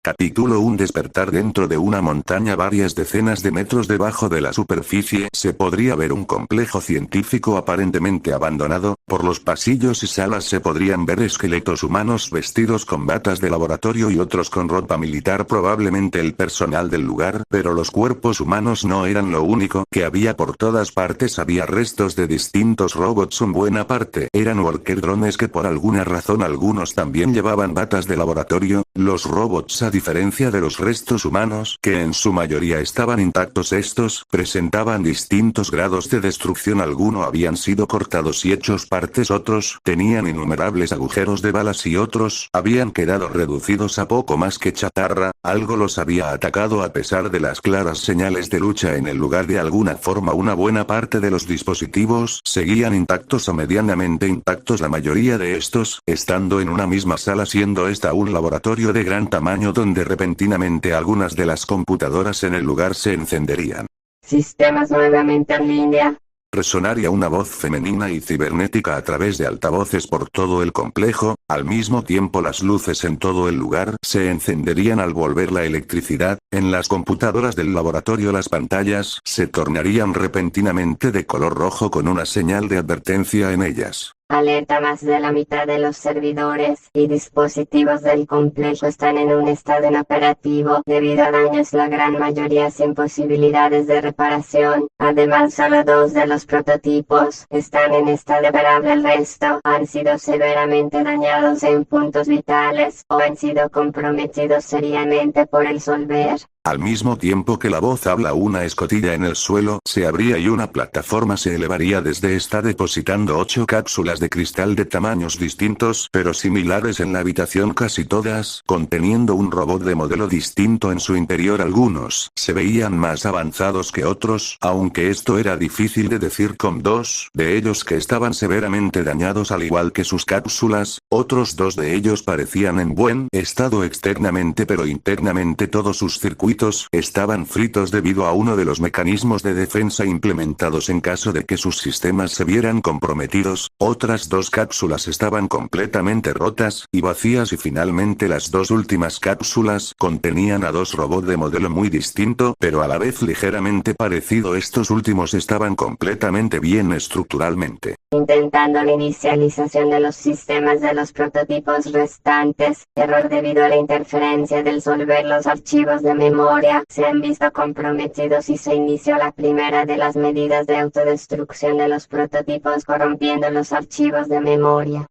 Capítulo 1. Despertar dentro de una montaña varias decenas de metros debajo de la superficie. Se podría ver un complejo científico aparentemente abandonado. Por los pasillos y salas se podrían ver esqueletos humanos vestidos con batas de laboratorio y otros con ropa militar, probablemente el personal del lugar, pero los cuerpos humanos no eran lo único que había. Por todas partes había restos de distintos robots. En buena parte eran worker drones que por alguna razón algunos también llevaban batas de laboratorio. Los robots, a diferencia de los restos humanos, que en su mayoría estaban intactos, estos presentaban distintos grados de destrucción. Algunos habían sido cortados y hechos partes, otros tenían innumerables agujeros de balas y otros habían quedado reducidos a poco más que chatarra. Algo los había atacado a pesar de las claras señales de lucha en el lugar. De alguna forma una buena parte de los dispositivos seguían intactos o medianamente intactos, la mayoría de estos estando en una misma sala, siendo esta un laboratorio de gran tamaño donde repentinamente algunas de las computadoras en el lugar se encenderían. Sistemas nuevamente en línea. Resonaría una voz femenina y cibernética a través de altavoces por todo el complejo. Al mismo tiempo las luces en todo el lugar se encenderían al volver la electricidad. En las computadoras del laboratorio las pantallas se tornarían repentinamente de color rojo con una señal de advertencia en ellas. Alerta: más de la mitad de los servidores y dispositivos del complejo están en un estado inoperativo debido a daños, la gran mayoría sin posibilidades de reparación. Además, solo 2 de los prototipos están en estado operable, el resto han sido severamente dañados en puntos vitales o han sido comprometidos seriamente por el solver. Al mismo tiempo que la voz habla, una escotilla en el suelo se abría y una plataforma se elevaría desde esta, depositando 8 cápsulas de cristal de tamaños distintos pero similares en la habitación, casi todas conteniendo un robot de modelo distinto en su interior. Algunos se veían más avanzados que otros, aunque esto era difícil de decir. Con 2 de ellos que estaban severamente dañados al igual que sus cápsulas, otros 2 de ellos parecían en buen estado externamente, pero internamente todos sus circuitos estaban fritos debido a uno de los mecanismos de defensa implementados en caso de que sus sistemas se vieran comprometidos. Otras 2 cápsulas estaban completamente rotas y vacías, y finalmente las 2 últimas cápsulas contenían a 2 robots de modelo muy distinto pero a la vez ligeramente parecido. Estos últimos estaban completamente bien estructuralmente. Intentando la inicialización de los sistemas de los prototipos restantes. Error debido a la interferencia del solver. Los archivos de memoria se han visto comprometidos y se inició la primera de las medidas de autodestrucción de los prototipos, corrompiendo los archivos de memoria.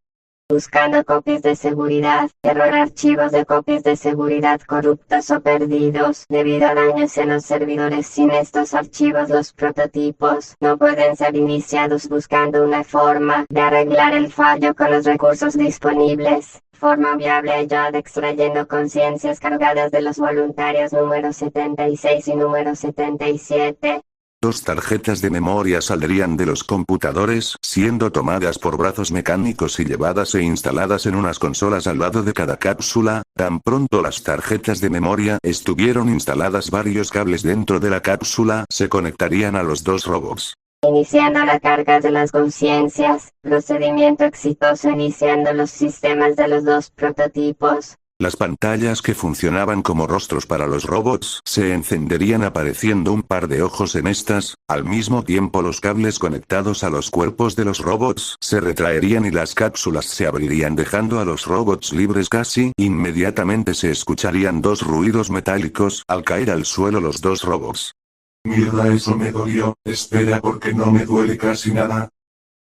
Buscando copias de seguridad. Error: archivos de copias de seguridad corruptos o perdidos debido a daños en los servidores. Sin estos archivos los prototipos no pueden ser iniciados. Buscando una forma de arreglar el fallo con los recursos disponibles. Forma viable hallada extrayendo conciencias cargadas de los voluntarios número 76 y número 77. 2 tarjetas de memoria saldrían de los computadores, siendo tomadas por brazos mecánicos y llevadas e instaladas en unas consolas al lado de cada cápsula. Tan pronto las tarjetas de memoria estuvieron instaladas, varios cables dentro de la cápsula se conectarían a los 2 robots. Iniciando la carga de las conciencias. Procedimiento exitoso iniciando los sistemas de los 2 prototipos. Las pantallas que funcionaban como rostros para los robots se encenderían apareciendo un par de ojos en estas. Al mismo tiempo los cables conectados a los cuerpos de los robots se retraerían y las cápsulas se abrirían dejando a los robots libres. Casi inmediatamente se escucharían 2 ruidos metálicos al caer al suelo los 2 robots. Mierda, eso me dolió. Espera, porque no me duele casi nada.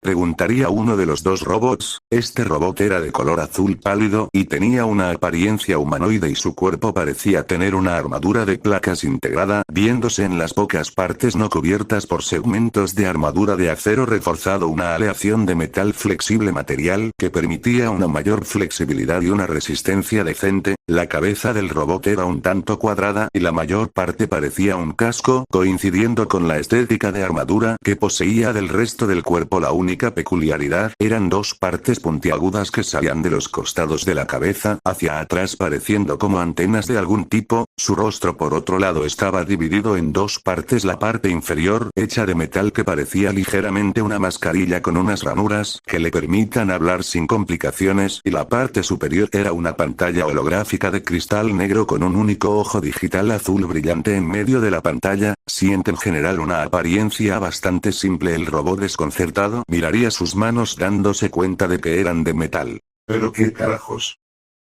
Preguntaría uno de los 2 robots. Este robot era de color azul pálido y tenía una apariencia humanoide y su cuerpo parecía tener una armadura de placas integrada, viéndose en las pocas partes no cubiertas por segmentos de armadura de acero reforzado una aleación de metal flexible, material que permitía una mayor flexibilidad y una resistencia decente. La cabeza del robot era un tanto cuadrada y la mayor parte parecía un casco, coincidiendo con la estética de armadura que poseía del resto del cuerpo. La única única peculiaridad eran dos partes puntiagudas que salían de los costados de la cabeza hacia atrás pareciendo como antenas de algún tipo. Su rostro por otro lado estaba dividido en dos partes, la parte inferior hecha de metal que parecía ligeramente una mascarilla con unas ranuras que le permitan hablar sin complicaciones, y la parte superior era una pantalla holográfica de cristal negro con un único ojo digital azul brillante en medio de la pantalla. Siente en general una apariencia bastante simple. El robot desconcertado miraría sus manos dándose cuenta de que eran de metal. ¿Pero qué carajos?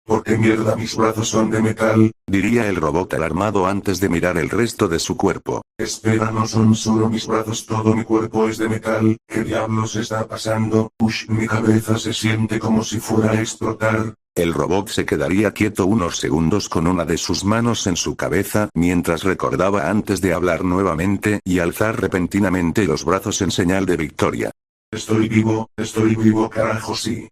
¿Por qué mierda mis brazos son de metal? Diría el robot alarmado antes de mirar el resto de su cuerpo. Espera, no son solo mis brazos, todo mi cuerpo es de metal. ¿Qué diablos está pasando? Ush, mi cabeza se siente como si fuera a explotar. El robot se quedaría quieto unos segundos con una de sus manos en su cabeza mientras recordaba antes de hablar nuevamente y alzar repentinamente los brazos en señal de victoria. Estoy vivo, carajo, sí.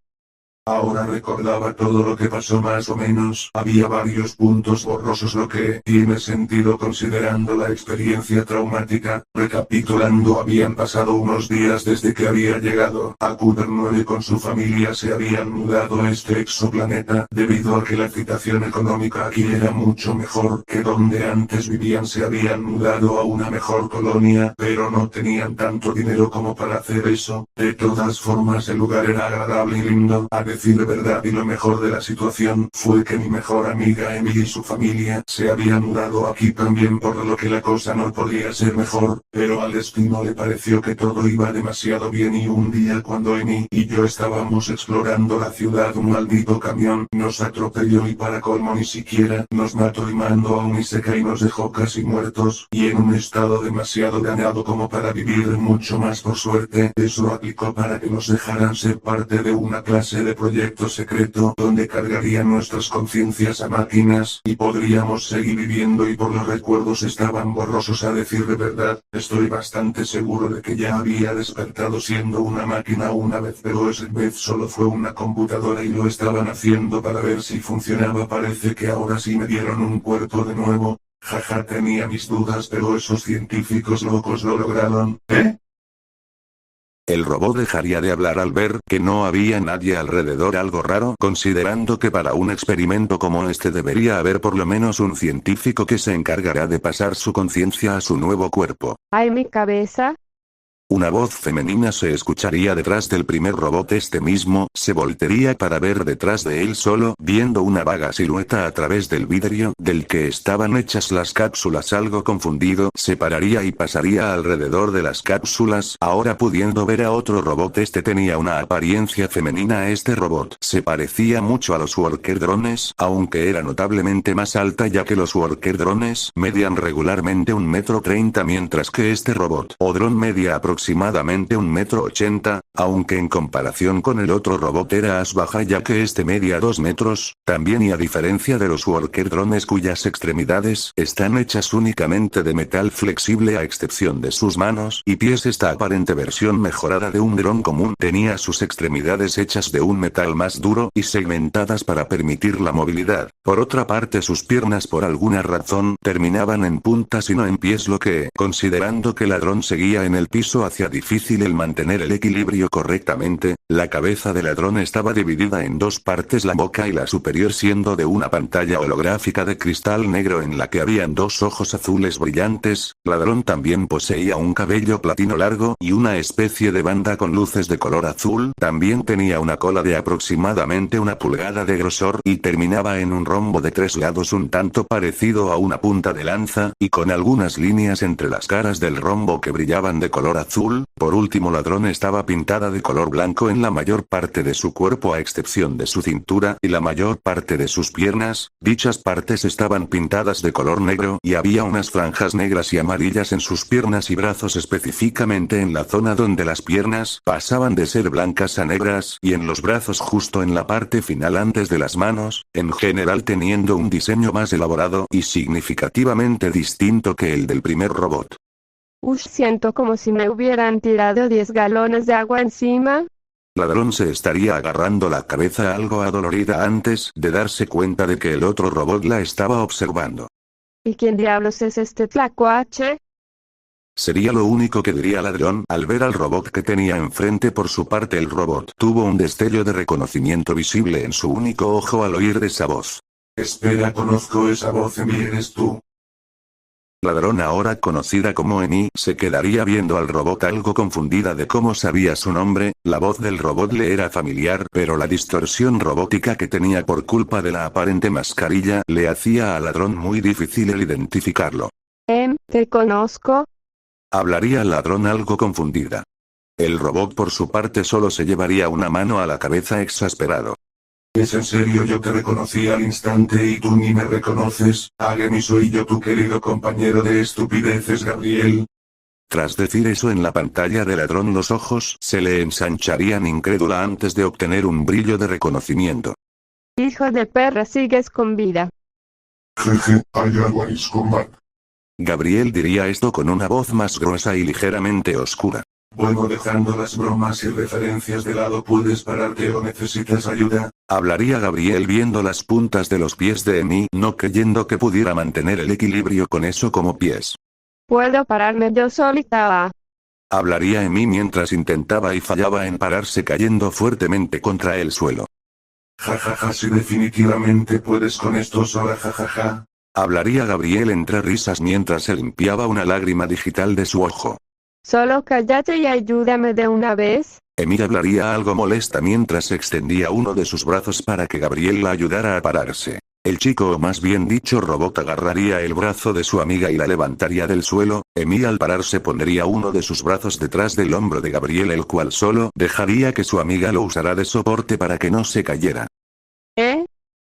Ahora recordaba todo lo que pasó más o menos. Había varios puntos borrosos, lo que tiene sentido considerando la experiencia traumática. Recapitulando, habían pasado unos días desde que había llegado a Cooper 9 con su familia. Se habían mudado a este exoplaneta debido a que la situación económica aquí era mucho mejor que donde antes vivían. Se habían mudado a una mejor colonia, pero no tenían tanto dinero como para hacer eso. De todas formas, el lugar era agradable y lindo, a decir verdad, y lo mejor de la situación fue que mi mejor amiga Emily y su familia se habían mudado aquí también, por lo que la cosa no podía ser mejor, pero al destino le pareció que todo iba demasiado bien, y un día cuando Emily y yo estábamos explorando la ciudad, un maldito camión nos atropelló y para colmo ni siquiera nos mató y mandó a un Isekai y nos dejó casi muertos, y en un estado demasiado dañado como para vivir mucho más. Por suerte, eso aplicó para que nos dejaran ser parte de una clase de proyecto secreto donde cargarían nuestras conciencias a máquinas y podríamos seguir viviendo, y por los recuerdos estaban borrosos. A decir de verdad, estoy bastante seguro de que ya había despertado siendo una máquina una vez, pero esa vez solo fue una computadora y lo estaban haciendo para ver si funcionaba. Parece que ahora sí me dieron un cuerpo de nuevo. Jaja, tenía mis dudas, pero esos científicos locos lo lograron. ¿Eh? El robot dejaría de hablar al ver que no había nadie alrededor, algo raro considerando que para un experimento como este debería haber por lo menos un científico que se encargará de pasar su conciencia a su nuevo cuerpo. ¡Ay, mi cabeza! Una voz femenina se escucharía detrás del primer robot. Este mismo se voltearía para ver detrás de él, solo viendo una vaga silueta a través del vidrio del que estaban hechas las cápsulas. Algo confundido, se pararía y pasaría alrededor de las cápsulas, ahora pudiendo ver a otro robot. Este tenía una apariencia femenina. Este robot se parecía mucho a los worker drones, aunque era notablemente más alta, ya que los worker drones medían regularmente 1,30 m, mientras que este robot o dron medía aproximadamente 1,80 m, aunque en comparación con el otro robot era más baja, ya que este medía 2 metros, también, y a diferencia de los worker drones cuyas extremidades están hechas únicamente de metal flexible a excepción de sus manos y pies, esta aparente versión mejorada de un dron común tenía sus extremidades hechas de un metal más duro y segmentadas para permitir la movilidad. Por otra parte, sus piernas por alguna razón terminaban en puntas y no en pies, lo que, considerando que el dron seguía en el piso, hacía difícil el mantener el equilibrio correctamente. La cabeza del dron estaba dividida en dos partes, la boca y la superior siendo de una pantalla holográfica de cristal negro en la que habían dos ojos azules brillantes. La dron también poseía un cabello platino largo y una especie de banda con luces de color azul. También tenía una cola de aproximadamente 1 pulgada de grosor y terminaba en un rombo de 3 lados un tanto parecido a una punta de lanza, y con algunas líneas entre las caras del rombo que brillaban de color azul. Por último, la dron estaba pintada de color blanco en la mayor parte de su cuerpo a excepción de su cintura y la mayor parte de sus piernas. Dichas partes estaban pintadas de color negro y había unas franjas negras y amarillas en sus piernas y brazos, específicamente en la zona donde las piernas pasaban de ser blancas a negras, y en los brazos justo en la parte final antes de las manos, en general teniendo un diseño más elaborado y significativamente distinto que el del primer robot. Siento como si me hubieran tirado 10 galones de agua encima. La dron se estaría agarrando la cabeza algo adolorida antes de darse cuenta de que el otro robot la estaba observando. ¿Y quién diablos es este tlacuache? Sería lo único que diría Ladrón al ver al robot que tenía enfrente. Por su parte el robot tuvo un destello de reconocimiento visible en su único ojo al oír esa voz. Espera, conozco esa voz, Emi, ¿eres tú? Ladrón, ahora conocida como Emi, se quedaría viendo al robot algo confundida de cómo sabía su nombre. La voz del robot le era familiar, pero la distorsión robótica que tenía por culpa de la aparente mascarilla le hacía a Ladrón muy difícil el identificarlo. Te conozco. Hablaría Ladrón algo confundida. El robot por su parte solo se llevaría una mano a la cabeza exasperado. ¿Es en serio? Yo te reconocí al instante y tú ni me reconoces. Agemi, soy yo, tu querido compañero de estupideces, Gabriel. Tras decir eso en la pantalla de Ladrón, los ojos se le ensancharían incrédula antes de obtener un brillo de reconocimiento. Hijo de perra, sigues con vida. Jeje, hay algo ahí, Scumback. Gabriel diría esto con una voz más gruesa y ligeramente oscura. Bueno, dejando las bromas y referencias de lado, ¿puedes pararte o necesitas ayuda? Hablaría Gabriel viendo las puntas de los pies de Emi, no creyendo que pudiera mantener el equilibrio con eso como pies. Puedo pararme yo solita. Hablaría Emi mientras intentaba y fallaba en pararse, cayendo fuertemente contra el suelo. Jajaja, sí, definitivamente puedes con esto sola, jajaja. Hablaría Gabriel entre risas mientras se limpiaba una lágrima digital de su ojo. Solo cállate y ayúdame de una vez. Emi hablaría algo molesta mientras extendía uno de sus brazos para que Gabriel la ayudara a pararse. El chico, o más bien dicho robot, agarraría el brazo de su amiga y la levantaría del suelo. Emi al pararse pondría uno de sus brazos detrás del hombro de Gabriel, el cual solo dejaría que su amiga lo usara de soporte para que no se cayera.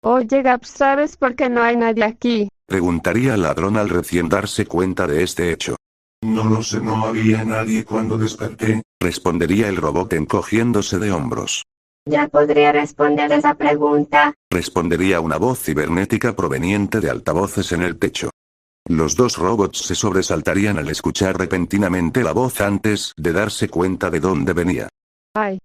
Oye Gab, ¿sabes por qué no hay nadie aquí? Preguntaría Ladrón al recién darse cuenta de este hecho. No lo sé, no había nadie cuando desperté. Respondería el robot encogiéndose de hombros. Ya podría responder esa pregunta. Respondería una voz cibernética proveniente de altavoces en el techo. Los dos robots se sobresaltarían al escuchar repentinamente la voz antes de darse cuenta de dónde venía. Ay.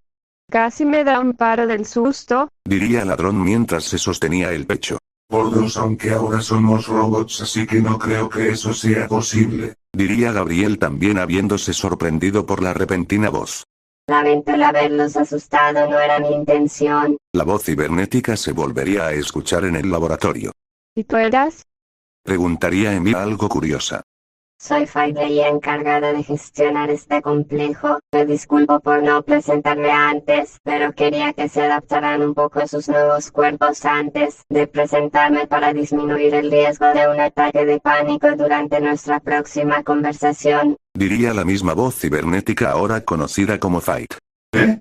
Casi me da un paro del susto. Diría Ladrón mientras se sostenía el pecho. Por Dios, aunque ahora somos robots, así que no creo que eso sea posible. Diría Gabriel también, habiéndose sorprendido por la repentina voz. Lamento el haberlos asustado, no era mi intención. La voz cibernética se volvería a escuchar en el laboratorio. ¿Y tú eras? Preguntaría Emi algo curiosa. Soy Faidley, encargada de gestionar este complejo. Me disculpo por no presentarme antes, pero quería que se adaptaran un poco a sus nuevos cuerpos antes de presentarme para disminuir el riesgo de un ataque de pánico durante nuestra próxima conversación. Diría la misma voz cibernética ahora conocida como Fight. ¿Eh?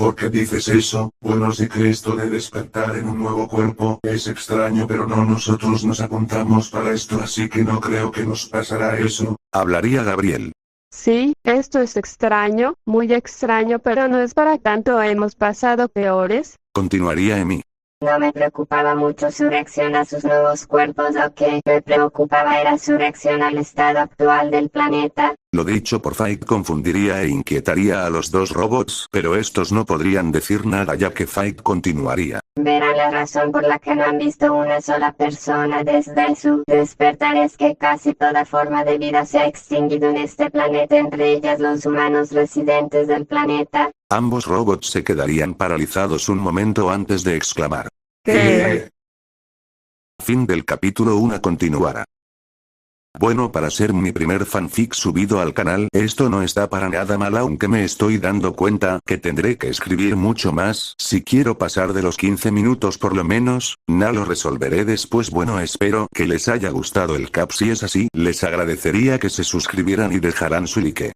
¿Por qué dices eso? Bueno, sé que esto de despertar en un nuevo cuerpo es extraño, pero no, nosotros nos apuntamos para esto, así que no creo que nos pasará eso. Hablaría Gabriel. Sí, esto es extraño, muy extraño, pero no es para tanto, hemos pasado peores. Continuaría Emi. No me preocupaba mucho su reacción a sus nuevos cuerpos, lo que me preocupaba era su reacción al estado actual del planeta. Lo dicho por Fight confundiría e inquietaría a los dos robots, pero estos no podrían decir nada ya que Fight continuaría. Verán, la razón por la que no han visto una sola persona desde su despertar es que casi toda forma de vida se ha extinguido en este planeta, entre ellas los humanos residentes del planeta. Ambos robots se quedarían paralizados un momento antes de exclamar. ¿Qué? Fin del capítulo 1. Continuará. Bueno, para ser mi primer fanfic subido al canal, esto no está para nada mal, aunque me estoy dando cuenta que tendré que escribir mucho más si quiero pasar de los 15 minutos por lo menos. No lo resolveré después. Bueno, espero que les haya gustado el cap. Si es así, les agradecería que se suscribieran y dejaran su like.